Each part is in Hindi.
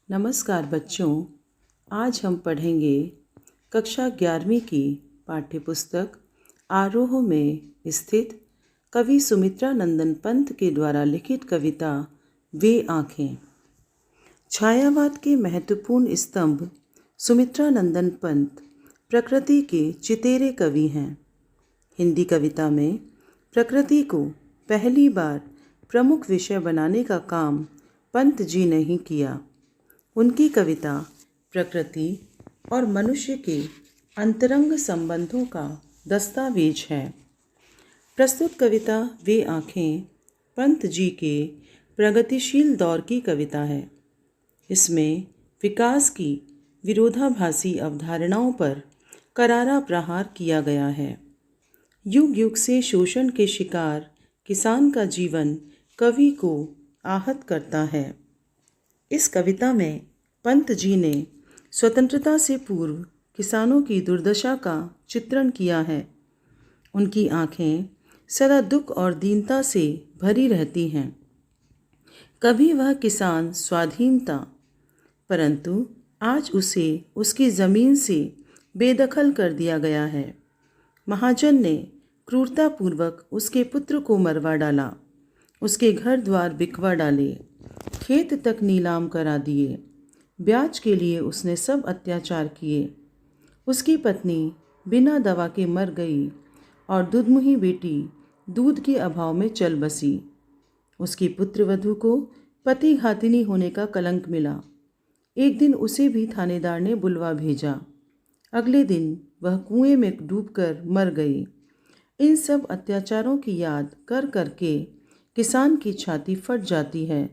नमस्कार बच्चों, आज हम पढ़ेंगे कक्षा 11वीं की पाठ्यपुस्तक आरोह में स्थित कवि सुमित्रा नंदन पंत के द्वारा लिखित कविता वे आँखें। छायावाद के महत्वपूर्ण स्तंभ सुमित्रा नंदन पंत प्रकृति के चितेरे कवि हैं। हिंदी कविता में प्रकृति को पहली बार प्रमुख विषय बनाने का काम पंत जी ने ही किया। उनकी कविता प्रकृति और मनुष्य के अंतरंग संबंधों का दस्तावेज है। प्रस्तुत कविता वे आँखें पंत जी के प्रगतिशील दौर की कविता है। इसमें विकास की विरोधाभासी अवधारणाओं पर करारा प्रहार किया गया है। युग युग से शोषण के शिकार किसान का जीवन कवि को आहत करता है। इस कविता में पंत जी ने स्वतंत्रता से पूर्व किसानों की दुर्दशा का चित्रण किया है। उनकी आँखें सदा दुख और दीनता से भरी रहती हैं। कभी वह किसान स्वाधीन था, परंतु आज उसे उसकी ज़मीन से बेदखल कर दिया गया है। महाजन ने क्रूरतापूर्वक उसके पुत्र को मरवा डाला, उसके घर द्वार बिकवा डाले, खेत तक नीलाम करा दिए। ब्याज के लिए उसने सब अत्याचार किए। उसकी पत्नी बिना दवा के मर गई और दुधमुही बेटी दूध के अभाव में चल बसी। उसकी पुत्रवधू को पति घातिनी होने का कलंक मिला। एक दिन उसे भी थानेदार ने बुलवा भेजा। अगले दिन वह कुएं में डूबकर मर गई। इन सब अत्याचारों की याद कर करके किसान की छाती फट जाती है।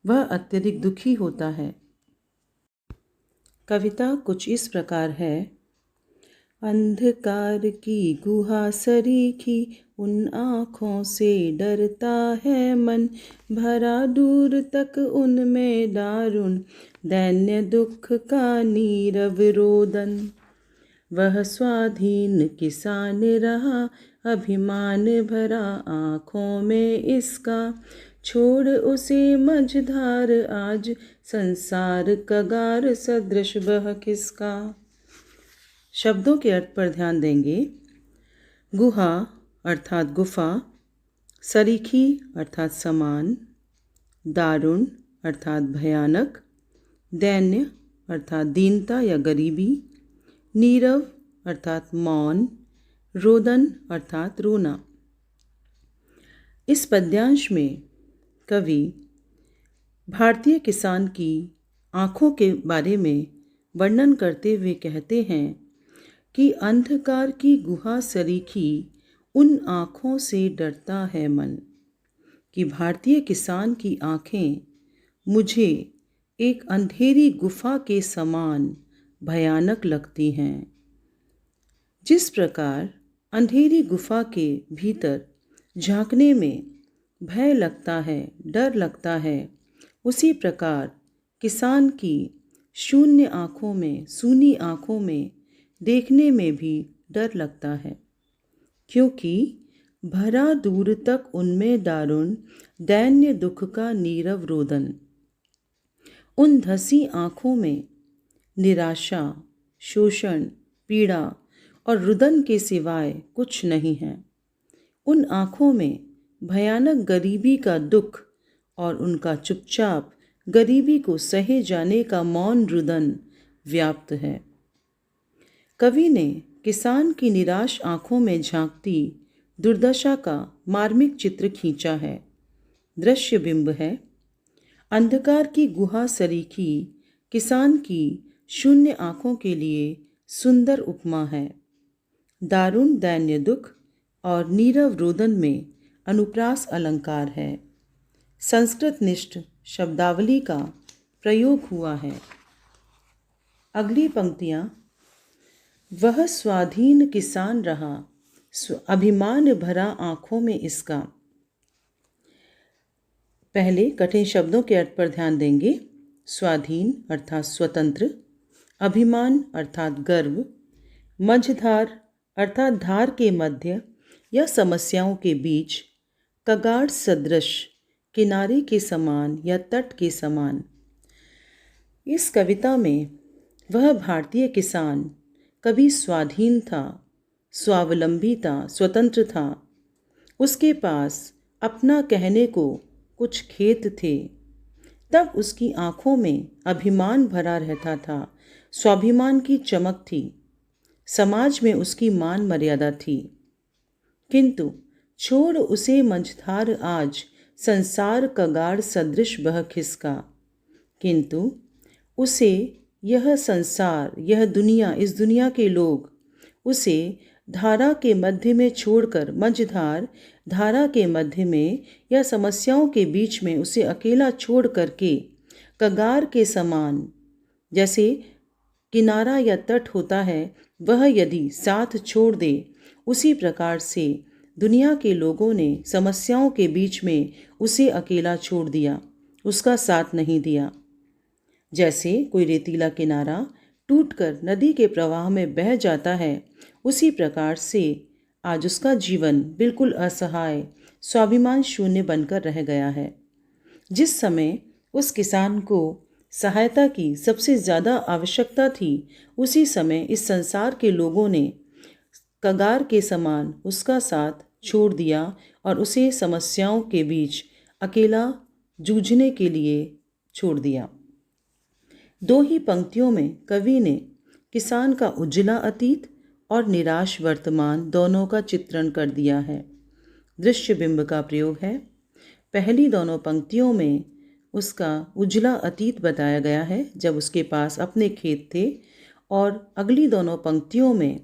वह अत्यधिक दुखी होता है। कविता कुछ इस प्रकार है। अंधकार की गुहा सरीखी उन आँखों से डरता है मन, भरा दूर तक उनमें दारुण दैन्य दुख का नीरव रोदन। वह स्वाधीन किसान रहा अभिमान भरा आँखों में इसका, छोड़ उसे मझधार आज संसार कगार सदृश बह किसका। शब्दों के अर्थ पर ध्यान देंगे। गुहा अर्थात गुफा, सरीखी अर्थात समान, दारुण अर्थात भयानक, दैन्य अर्थात दीनता या गरीबी, नीरव अर्थात मौन, रोदन अर्थात रोना। इस पद्यांश में कवि भारतीय किसान की आँखों के बारे में वर्णन करते हुए कहते हैं कि अंधकार की गुहा सरीखी उन आँखों से डरता है मन। कि भारतीय किसान की आँखें मुझे एक अंधेरी गुफा के समान भयानक लगती हैं। जिस प्रकार अंधेरी गुफा के भीतर झांकने में भय लगता है, डर लगता है, उसी प्रकार किसान की शून्य आँखों में, सूनी आँखों में देखने में भी डर लगता है, क्योंकि भरा दूर तक उनमें दारुण दैन्य दुख का नीरव रोदन। उन धसी आँखों में निराशा, शोषण, पीड़ा और रुदन के सिवाय कुछ नहीं है। उन आँखों में भयानक गरीबी का दुख और उनका चुपचाप गरीबी को सहे जाने का मौन रुदन व्याप्त है। कवि ने किसान की निराश आँखों में झांकती दुर्दशा का मार्मिक चित्र खींचा है। दृश्य बिंब है। अंधकार की गुहा सरीखी किसान की शून्य आँखों के लिए सुंदर उपमा है। दारुण दैन्य दुख और नीरव रोदन में अनुप्रास अलंकार है। संस्कृत निष्ठ शब्दावली का प्रयोग हुआ है। अगली पंक्तियाँ। वह स्वाधीन किसान रहा अभिमान भरा आँखों में इसका। पहले कठिन शब्दों के अर्थ पर ध्यान देंगे। स्वाधीन अर्थात स्वतंत्र, अभिमान अर्थात गर्व, मझधार अर्थात धार के मध्य या समस्याओं के बीच, कगार सदृश किनारे के समान या तट के समान। इस कविता में वह भारतीय किसान कभी स्वाधीन था, स्वावलंबी था, स्वतंत्र था। उसके पास अपना कहने को कुछ खेत थे। तब उसकी आंखों में अभिमान भरा रहता था, स्वाभिमान की चमक थी। समाज में उसकी मान मर्यादा थी। किंतु छोड़ उसे मंझधार आज, संसार कगार सदृश बह खिसका। किंतु उसे यह संसार, यह दुनिया, इस दुनिया के लोग उसे धारा के मध्य में छोड़कर, मझधार धारा के मध्य में या समस्याओं के बीच में उसे अकेला छोड़ करके कगार के समान, जैसे किनारा या तट होता है, वह यदि साथ छोड़ दे, उसी प्रकार से दुनिया के लोगों ने समस्याओं के बीच में उसे अकेला छोड़ दिया, उसका साथ नहीं दिया। जैसे कोई रेतीला किनारा टूटकर नदी के प्रवाह में बह जाता है, उसी प्रकार से आज उसका जीवन बिल्कुल असहाय, स्वाभिमान शून्य बनकर रह गया है। जिस समय उस किसान को सहायता की सबसे ज़्यादा आवश्यकता थी, उसी समय इस संसार के लोगों ने कगार के समान उसका साथ छोड़ दिया और उसे समस्याओं के बीच अकेला जूझने के लिए छोड़ दिया। दो ही पंक्तियों में कवि ने किसान का उज्ज्वला अतीत और निराश वर्तमान दोनों का चित्रण कर दिया है। दृश्य बिंब का प्रयोग है। पहली दोनों पंक्तियों में उसका उज्ज्वला अतीत बताया गया है, जब उसके पास अपने खेत थे, और अगली दोनों पंक्तियों में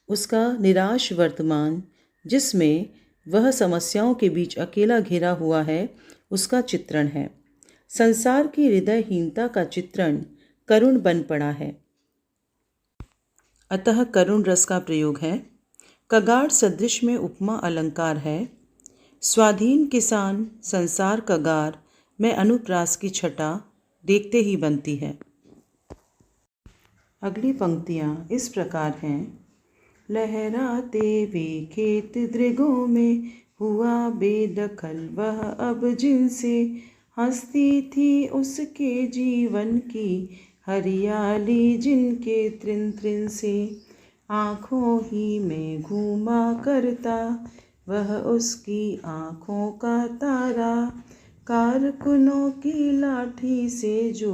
उसका निराश वर्तमान, जिसमें वह समस्याओं के बीच अकेला घिरा हुआ है, उसका चित्रण है। संसार की हृदयहीनता का चित्रण करुण बन पड़ा है, अतः करुण रस का प्रयोग है। कगार सदृश में उपमा अलंकार है। स्वाधीन किसान संसार कगार में अनुप्रास की छटा देखते ही बनती है। अगली पंक्तियाँ इस प्रकार हैं। लहराते वे खेत दृगों में, हुआ बेदखल वह अब जिनसे, हंसती थी उसके जीवन की हरियाली जिनके त्रिन त्रिन से, आँखों ही में घूमा करता वह उसकी आँखों का तारा, कारकुनों की लाठी से जो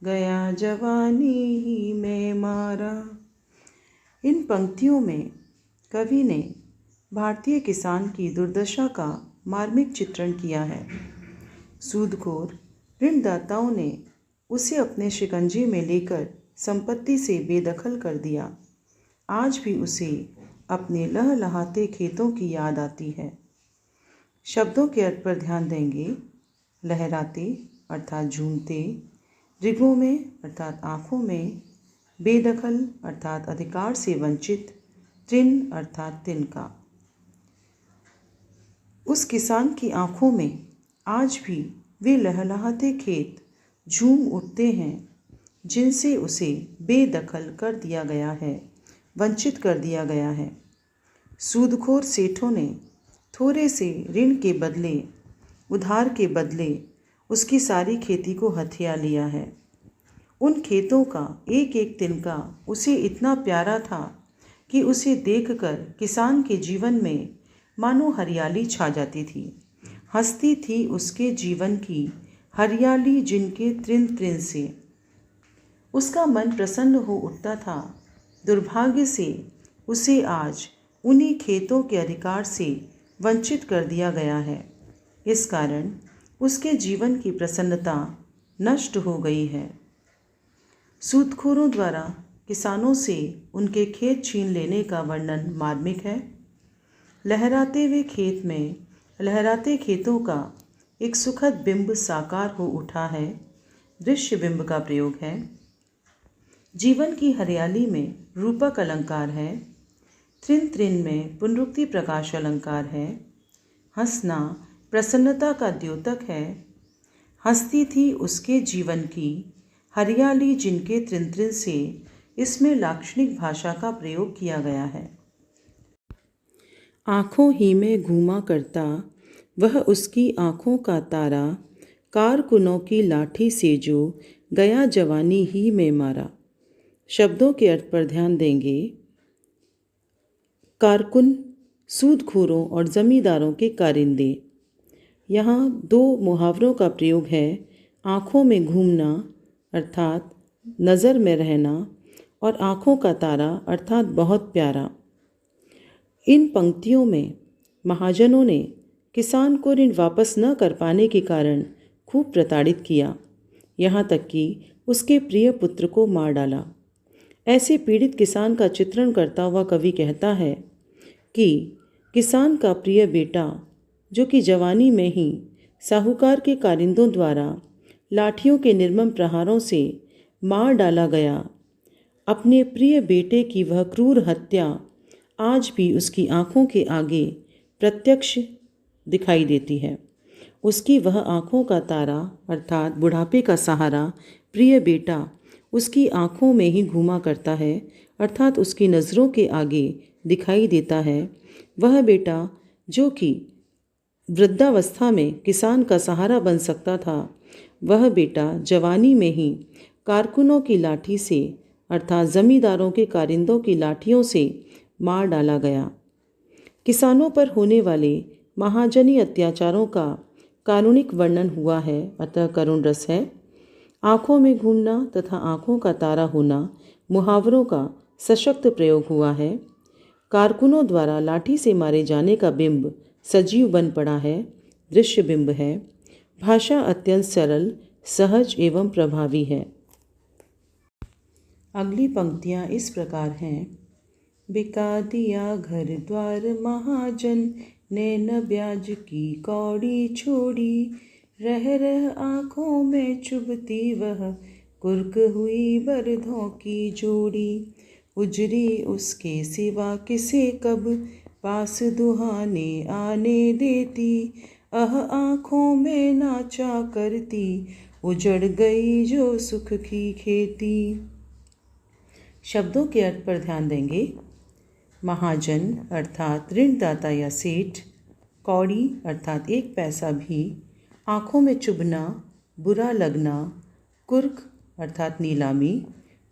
गया जवानी ही में मारा। इन पंक्तियों में कवि ने भारतीय किसान की दुर्दशा का मार्मिक चित्रण किया है। सूदखोर ऋणदाताओं ने उसे अपने शिकंजे में लेकर संपत्ति से बेदखल कर दिया। आज भी उसे अपने लहलहाते खेतों की याद आती है। शब्दों के अर्थ पर ध्यान देंगे। लहराते अर्थात झूमते, ऋगों में अर्थात आँखों में, बेदखल अर्थात अधिकार से वंचित, त्रिन अर्थात तिनका। उस किसान की आँखों में आज भी वे लहलहाते खेत झूम उठते हैं जिनसे उसे बेदखल कर दिया गया है, वंचित कर दिया गया है। सूदखोर सेठों ने थोड़े से ऋण के बदले, उधार के बदले उसकी सारी खेती को हथिया लिया है। उन खेतों का एक एक तिनका उसे इतना प्यारा था कि उसे देखकर किसान के जीवन में मानो हरियाली छा जाती थी। हंसती थी उसके जीवन की हरियाली जिनके त्रिन त्रिन से। उसका मन प्रसन्न हो उठता था। दुर्भाग्य से उसे आज उन्हीं खेतों के अधिकार से वंचित कर दिया गया है। इस कारण उसके जीवन की प्रसन्नता नष्ट हो गई है। सूदखोरों द्वारा किसानों से उनके खेत छीन लेने का वर्णन मार्मिक है। लहराते हुए खेत में लहराते खेतों का एक सुखद बिंब साकार हो उठा है। दृश्य बिंब का प्रयोग है। जीवन की हरियाली में रूपक अलंकार है। त्रिन त्रिन में पुनरुक्ति प्रकाश अलंकार है। हंसना प्रसन्नता का द्योतक है। हंसती थी उसके जीवन की हरियाली जिनके त्रिन त्रिन से, इसमें लाक्षणिक भाषा का प्रयोग किया गया है। आँखों ही में घूमा करता वह उसकी आँखों का तारा, कारकुनों की लाठी से जो गया जवानी ही में मारा। शब्दों के अर्थ पर ध्यान देंगे। कारकुन, सूदखोरों और जमींदारों के कारिंदे। यहाँ दो मुहावरों का प्रयोग है। आँखों में घूमना अर्थात नज़र में रहना और आँखों का तारा अर्थात बहुत प्यारा। इन पंक्तियों में महाजनों ने किसान को ऋण वापस न कर पाने के कारण खूब प्रताड़ित किया, यहाँ तक कि उसके प्रिय पुत्र को मार डाला। ऐसे पीड़ित किसान का चित्रण करता हुआ कवि कहता है कि किसान का प्रिय बेटा, जो कि जवानी में ही साहूकार के कारिंदों द्वारा लाठियों के निर्मम प्रहारों से मार डाला गया, अपने प्रिय बेटे की वह क्रूर हत्या आज भी उसकी आँखों के आगे प्रत्यक्ष दिखाई देती है। उसकी वह आँखों का तारा अर्थात बुढ़ापे का सहारा प्रिय बेटा उसकी आँखों में ही घूमा करता है, अर्थात उसकी नज़रों के आगे दिखाई देता है। वह बेटा जो कि वृद्धावस्था में किसान का सहारा बन सकता था, वह बेटा जवानी में ही कारकुनों की लाठी से अर्थात जमींदारों के कारिंदों की लाठियों से मार डाला गया। किसानों पर होने वाले महाजनी अत्याचारों का कारुणिक वर्णन हुआ है, अतः करुण रस है। आँखों में घूमना तथा आँखों का तारा होना मुहावरों का सशक्त प्रयोग हुआ है। कारकुनों द्वारा लाठी से मारे जाने का बिंब सजीव बन पड़ा है, दृश्य बिंब है। भाषा अत्यंत सरल, सहज एवं प्रभावी है। अगली पंक्तियाँ इस प्रकार हैं। बिका दिया घर द्वार महाजन ने न ब्याज की कौड़ी छोड़ी, रह रह आँखों में चुभती वह कुर्क हुई बरधों की जोड़ी। उजरी उसके सिवा किसे कब पास दुहाने आने देती, आँखों में नाचा करती उजड़ गई जो सुख की खेती। शब्दों के अर्थ पर ध्यान देंगे। महाजन अर्थात ऋणदाता या सेठ, कौड़ी अर्थात एक पैसा भी, आँखों में चुभना बुरा लगना, कुर्क अर्थात नीलामी,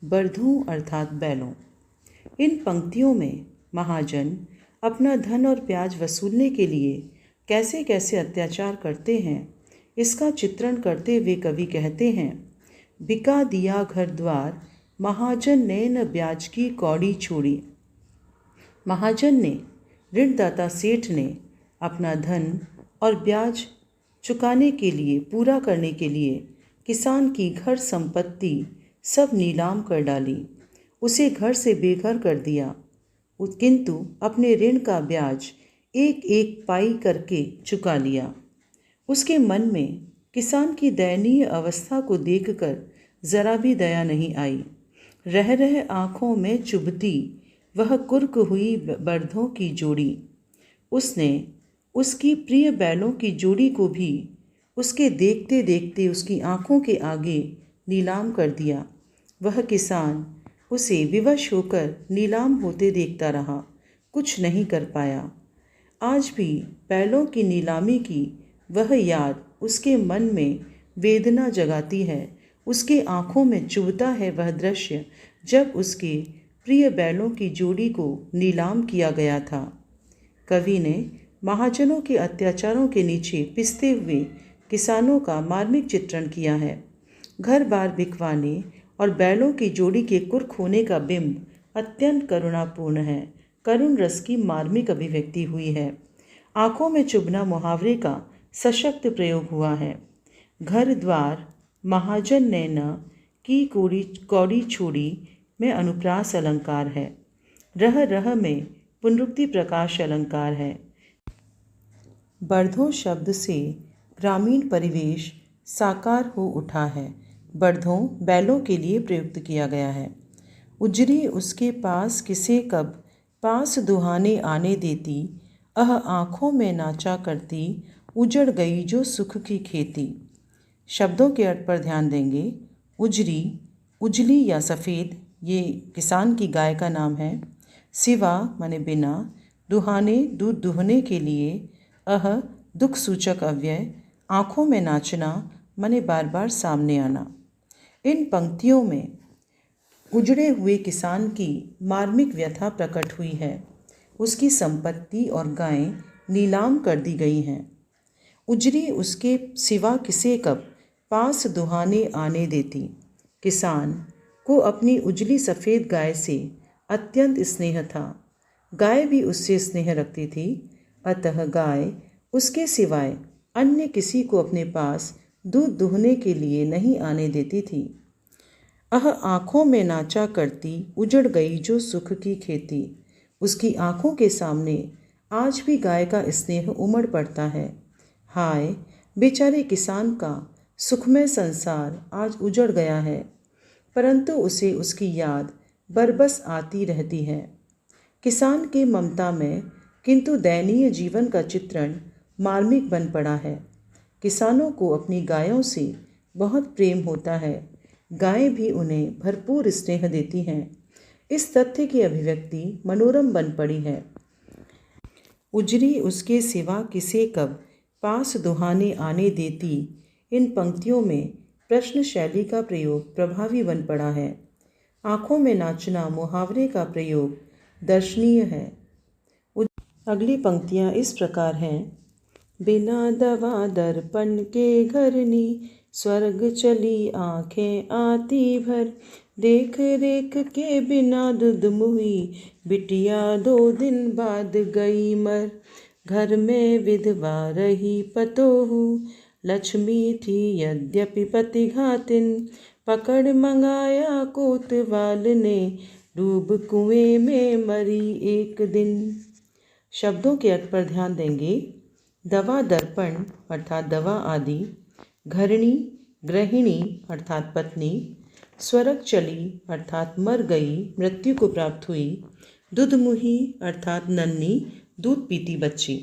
बरधों अर्थात बैलों। इन पंक्तियों में महाजन अपना धन और ब्याज वसूलने के लिए कैसे कैसे अत्याचार करते हैं, इसका चित्रण करते हुए कवि कहते हैं। बिका दिया घर द्वार महाजन ने न ब्याज की कौड़ी छोड़ी। महाजन ने, ऋणदाता सेठ ने अपना धन और ब्याज चुकाने के लिए, पूरा करने के लिए किसान की घर संपत्ति सब नीलाम कर डाली, उसे घर से बेघर कर दिया, किंतु अपने ऋण का ब्याज एक एक पाई करके चुका लिया। उसके मन में किसान की दयनीय अवस्था को देखकर जरा भी दया नहीं आई। रह रह आँखों में चुभती वह कुर्क हुई बरधों की जोड़ी। उसने उसकी प्रिय बैलों की जोड़ी को भी उसके देखते देखते उसकी आँखों के आगे नीलाम कर दिया। वह किसान उसे विवश होकर नीलाम होते देखता रहा, कुछ नहीं कर पाया। आज भी बैलों की नीलामी की वह याद उसके मन में वेदना जगाती है। उसके आँखों में चुभता है वह दृश्य जब उसके प्रिय बैलों की जोड़ी को नीलाम किया गया था। कवि ने महाजनों के अत्याचारों के नीचे पिसते हुए किसानों का मार्मिक चित्रण किया है। घर बार बिकवाने और बैलों की जोड़ी के कुर्क होने का बिंब अत्यंत करुणापूर्ण है। करुण रस की मार्मिक अभिव्यक्ति हुई है। आँखों में चुभना मुहावरे का सशक्त प्रयोग हुआ है। घर द्वार महाजन ने न की कौड़ी छोड़ी में अनुप्रास अलंकार है। रह रह में पुनरुक्ति प्रकाश अलंकार है। बरधों शब्द से ग्रामीण परिवेश साकार हो उठा है। बरधों बैलों के लिए प्रयुक्त किया गया है। उजरी उसके पास किसे कब पास दुहाने आने देती, आँखों में नाचा करती उजड़ गई जो सुख की खेती। शब्दों के अर्थ पर ध्यान देंगे। उजरी, उजली या सफ़ेद, ये किसान की गाय का नाम है। सिवा माने बिना, दुहाने दूध दुहने के लिए, दुख सूचक अव्यय, आँखों में नाचना माने बार बार सामने आना। इन पंक्तियों में उजड़े हुए किसान की मार्मिक व्यथा प्रकट हुई है। उसकी संपत्ति और गायें नीलाम कर दी गई हैं। उजरी उसके सिवा किसे कब पास दुहाने आने देती। किसान को अपनी उजली सफ़ेद गाय से अत्यंत स्नेह था। गाय भी उससे स्नेह रखती थी, अतः गाय उसके सिवाय अन्य किसी को अपने पास दूध दुहने के लिए नहीं आने देती थी। आँखों में नाचा करती उजड़ गई जो सुख की खेती। उसकी आँखों के सामने आज भी गाय का स्नेह उमड़ पड़ता है। हाय बेचारे किसान का सुखमय संसार आज उजड़ गया है, परंतु उसे उसकी याद बरबस आती रहती है। किसान के ममता में किंतु दयनीय जीवन का चित्रण मार्मिक बन पड़ा है। किसानों को अपनी गायों से बहुत प्रेम होता है। गायें भी उन्हें भरपूर स्नेह देती हैं। इस तथ्य की अभिव्यक्ति मनोरम बन पड़ी है। उजरी उसके सिवा किसे कब पास दुहाने आने देती। इन पंक्तियों में प्रश्न शैली का प्रयोग प्रभावी बन पड़ा है। आँखों में नाचना मुहावरे का प्रयोग दर्शनीय है। अगली पंक्तियाँ इस प्रकार हैं। बिना दवा दर्पण के घरनी, स्वर्ग चली आँखें आती भर। देख रेख के बिना दुध मुही, बिटिया 2 दिन बाद गई मर। घर में विधवा रही पतोहू, लक्ष्मी थी यद्यपि पति घातिन। पकड़ मंगाया कोतवाल ने, डूब कुएं में मरी एक दिन। शब्दों के अर्थ पर ध्यान देंगे। दवा दर्पण अर्थात दवा आदि, घरणी गृहिणी अर्थात पत्नी, स्वर्ग चली अर्थात मर गई, मृत्यु को प्राप्त हुई, दुधमुही अर्थात नन्ही दूध पीती बच्ची।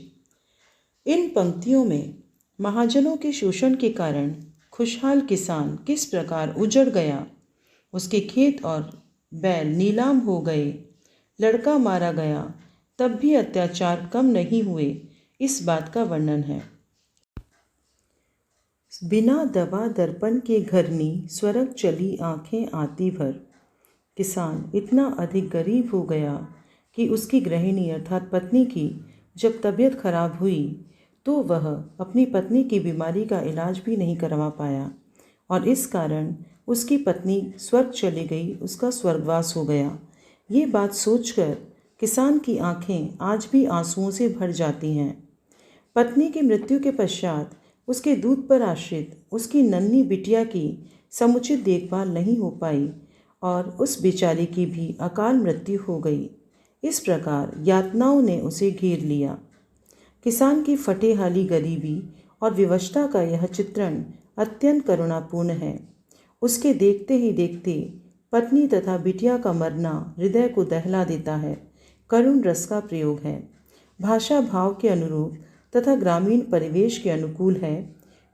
इन पंक्तियों में महाजनों के शोषण के कारण खुशहाल किसान किस प्रकार उजड़ गया, उसके खेत और बैल नीलाम हो गए, लड़का मारा गया, तब भी अत्याचार कम नहीं हुए, इस बात का वर्णन है। बिना दवा दर्पण के घरनी, स्वर्ग चली आँखें आती भर। किसान इतना अधिक गरीब हो गया कि उसकी गृहिणी अर्थात पत्नी की जब तबीयत खराब हुई तो वह अपनी पत्नी की बीमारी का इलाज भी नहीं करवा पाया और इस कारण उसकी पत्नी स्वर्ग चली गई, उसका स्वर्गवास हो गया। ये बात सोचकर किसान की आंखें आज भी आंसुओं से भर जाती हैं। पत्नी की मृत्यु के पश्चात उसके दूध पर आश्रित उसकी नन्ही बिटिया की समुचित देखभाल नहीं हो पाई और उस बेचारी की भी अकाल मृत्यु हो गई। इस प्रकार यातनाओं ने उसे घेर लिया। किसान की फटेहाली गरीबी और विवशता का यह चित्रण अत्यंत करुणापूर्ण है। उसके देखते ही देखते पत्नी तथा बिटिया का मरना हृदय को दहला देता है। करुण रस का प्रयोग है, भाषा भाव के अनुरूप तथा ग्रामीण परिवेश के अनुकूल है।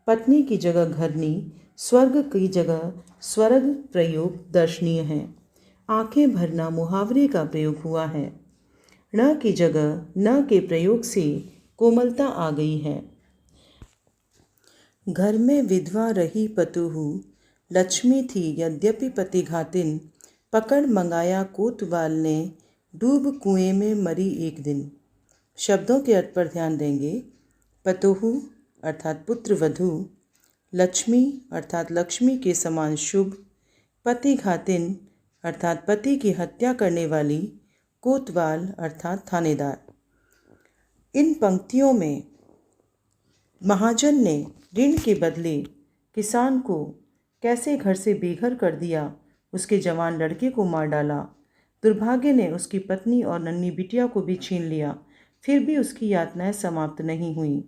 पत्नी की जगह घरनी, स्वर्ग की जगह स्वर्ग प्रयोग दर्शनीय है। आंखें भरना मुहावरे का प्रयोग हुआ है। न की जगह न के प्रयोग से कोमलता आ गई है। घर में विधवा रही पतुहू, लक्ष्मी थी यद्यपि पति घातिन। पकड़ मंगाया कोतवाल ने, डूब कुएं में मरी एक दिन। शब्दों के अर्थ पर ध्यान देंगे। पतोहू अर्थात पुत्र वधू, लक्ष्मी अर्थात लक्ष्मी के समान शुभ, पति घातिन अर्थात पति की हत्या करने वाली, कोतवाल अर्थात थानेदार। इन पंक्तियों में महाजन ने ऋण के बदले किसान को कैसे घर से बेघर कर दिया, उसके जवान लड़के को मार डाला, दुर्भाग्य ने उसकी पत्नी और नन्ही बिटिया को भी छीन लिया, फिर भी उसकी यातनाएं समाप्त नहीं हुई।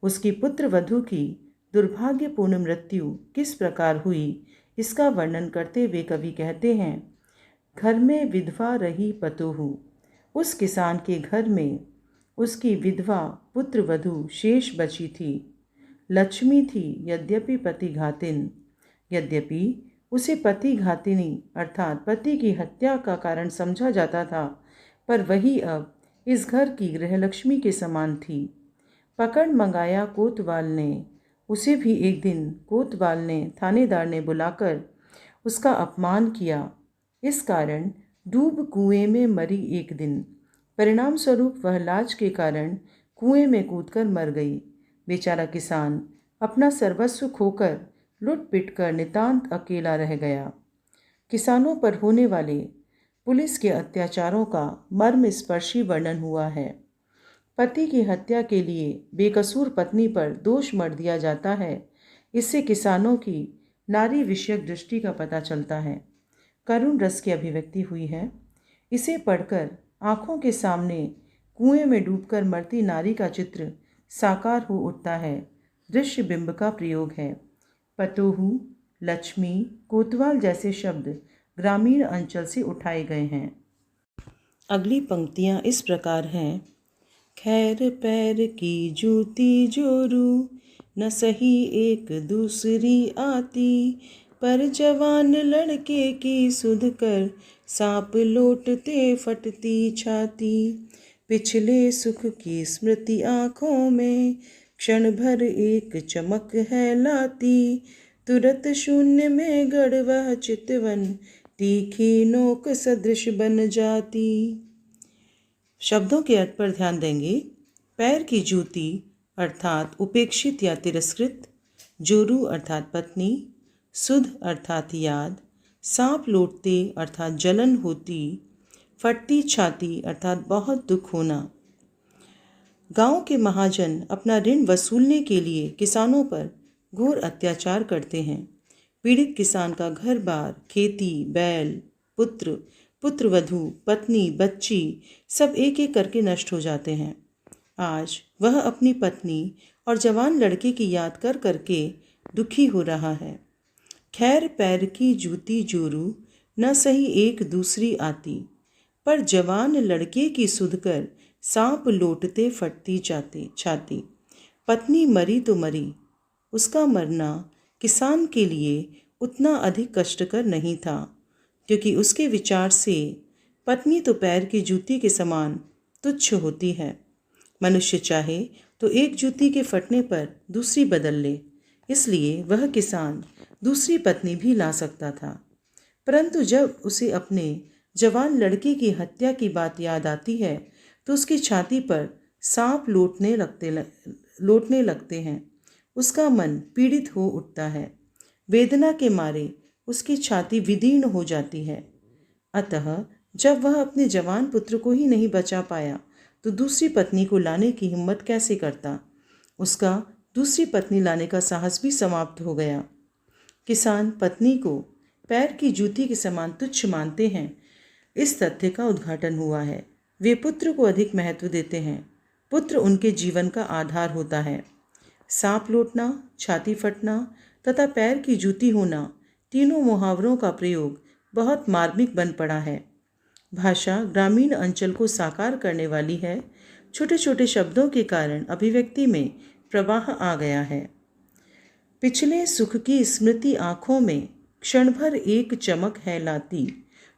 उसकी पुत्र वधू की दुर्भाग्यपूर्ण मृत्यु किस प्रकार हुई, इसका वर्णन करते हुए कवि कहते हैं। घर में विधवा रही पतोहू, उस किसान के घर में उसकी विधवा पुत्र वधू शेष बची थी। लक्ष्मी थी यद्यपि पति घातिन, यद्यपि उसे पति घातिनी अर्थात पति की हत्या का कारण समझा जाता था, पर वही अब इस घर की गृहलक्ष्मी के समान थी। पकड़ मंगाया कोतवाल ने, उसे भी एक दिन कोतवाल ने थानेदार ने बुलाकर उसका अपमान किया। इस कारण डूब कुएं में मरी एक दिन। परिणाम स्वरूप वह लाज के कारण कुएं में कूदकर मर गई। बेचारा किसान अपना सर्वस्व खोकर लुट पिट कर नितांत अकेला रह गया। किसानों पर होने वाले पुलिस के अत्याचारों का मर्मस्पर्शी वर्णन हुआ है। पति की हत्या के लिए बेकसूर पत्नी पर दोष मढ़ दिया जाता है। इससे किसानों की नारी विषयक दृष्टि का पता चलता है। करुण रस की अभिव्यक्ति हुई है। इसे पढ़कर आंखों के सामने कुएं में डूबकर मरती नारी का चित्र साकार हो उठता है। दृश्य बिंब का प्रयोग है। पतोहू, लक्ष्मी, कोतवाल जैसे शब्द ग्रामीण अंचल से उठाए गए हैं। अगली पंक्तियां इस प्रकार हैं। खैर पैर की जूती जोरू, न सही एक दूसरी आती, पर जवान लड़के की सुध कर, सांप लोटते फटती छाती। पिछले सुख की स्मृति आँखों में, क्षण भर एक चमक है लाती, तुरत शून्य में गड़ वह चितवन, तीखी नोक सदृश बन जाती। शब्दों के अर्थ पर ध्यान देंगे। पैर की जूती अर्थात उपेक्षित या तिरस्कृत, जोरू अर्थात पत्नी, सुध अर्थात याद, सांप लौटते अर्थात जलन होती, फटती छाती अर्थात बहुत दुख होना। गांव के महाजन अपना ऋण वसूलने के लिए किसानों पर घोर अत्याचार करते हैं। पीड़ित किसान का घर बार, खेती, बैल, पुत्र, पुत्रवधू, पत्नी, बच्ची सब एक एक करके नष्ट हो जाते हैं। आज वह अपनी पत्नी और जवान लड़के की याद कर करके दुखी हो रहा है। खैर पैर की जूती जोरू, न सही एक दूसरी आती, पर जवान लड़के की सुध कर, सांप लोटते फटती छाती। पत्नी मरी तो मरी, उसका मरना किसान के लिए उतना अधिक कष्टकर नहीं था, क्योंकि उसके विचार से पत्नी तो पैर की जूती के समान तुच्छ होती है। मनुष्य चाहे तो एक जूती के फटने पर दूसरी बदल ले, इसलिए वह किसान दूसरी पत्नी भी ला सकता था। परंतु जब उसे अपने जवान लड़के की हत्या की बात याद आती है तो उसकी छाती पर सांप लौटने लगते हैं। उसका मन पीड़ित हो उठता है। वेदना के मारे उसकी छाती विदीर्ण हो जाती है। अतः जब वह अपने जवान पुत्र को ही नहीं बचा पाया तो दूसरी पत्नी को लाने की हिम्मत कैसे करता। उसका दूसरी पत्नी लाने का साहस भी समाप्त हो गया। किसान पत्नी को पैर की जूती के समान तुच्छ मानते हैं। इस तथ्य का उद्घाटन हुआ है। वे पुत्र को अधिक महत्व देते हैं। पुत्र उनके जीवन का आधार होता है। सांप लौटना, छाती फटना तथा पैर की जूती होना, तीनों मुहावरों का प्रयोग बहुत मार्मिक बन पड़ा है। भाषा ग्रामीण अंचल को साकार करने वाली है। छोटे छोटे शब्दों के कारण अभिव्यक्ति में प्रवाह आ गया है। पिछले सुख की स्मृति आँखों में, क्षण भर एक चमक है लाती,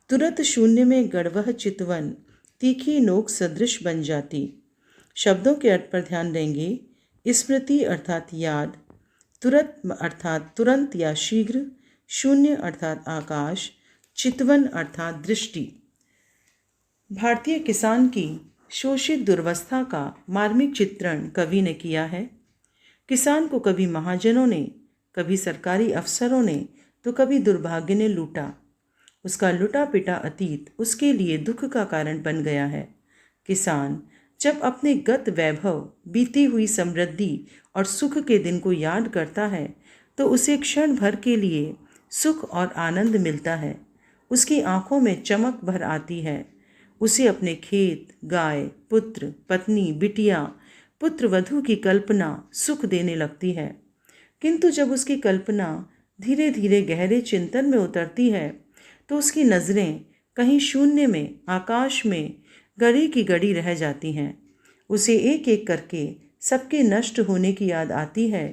तुरत शून्य में गड़वह चितवन, तीखी नोक सदृश बन जाती। शब्दों के अर्थ पर ध्यान देंगे। स्मृति अर्थात याद, तुरत अर्थात तुरंत या शीघ्र, शून्य अर्थात आकाश, चितवन अर्थात दृष्टि। भारतीय किसान की शोषित दुर्वस्था का मार्मिक चित्रण कवि ने किया है। किसान को कभी महाजनों ने, कभी सरकारी अफसरों ने तो कभी दुर्भाग्य ने लूटा। उसका लुटा पिटा अतीत उसके लिए दुख का कारण बन गया है। किसान जब अपने गत वैभव, बीती हुई समृद्धि और सुख के दिन को याद करता है तो उसे क्षण भर के लिए सुख और आनंद मिलता है। उसकी आंखों में चमक भर आती है। उसे अपने खेत, गाय, पुत्र, पत्नी, बिटिया, पुत्रवधू की कल्पना सुख देने लगती है। किंतु जब उसकी कल्पना धीरे धीरे गहरे चिंतन में उतरती है तो उसकी नज़रें कहीं शून्य में, आकाश में गड़ी की गड़ी रह जाती हैं। उसे एक एक करके सबके नष्ट होने की याद आती है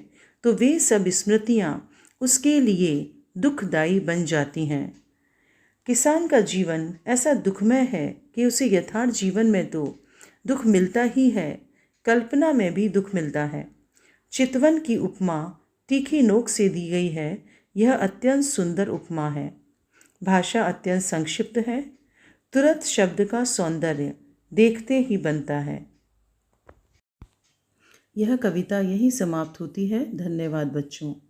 तो वे सब स्मृतियाँ उसके लिए दुखदायी बन जाती हैं। किसान का जीवन ऐसा दुखमय है कि उसे यथार्थ जीवन में तो दुख मिलता ही है, कल्पना में भी दुख मिलता है। चितवन की उपमा तीखी नोक से दी गई है। यह अत्यंत सुंदर उपमा है। भाषा अत्यंत संक्षिप्त है। तुरंत शब्द का सौंदर्य देखते ही बनता है। यह कविता यहीं समाप्त होती है। धन्यवाद बच्चों।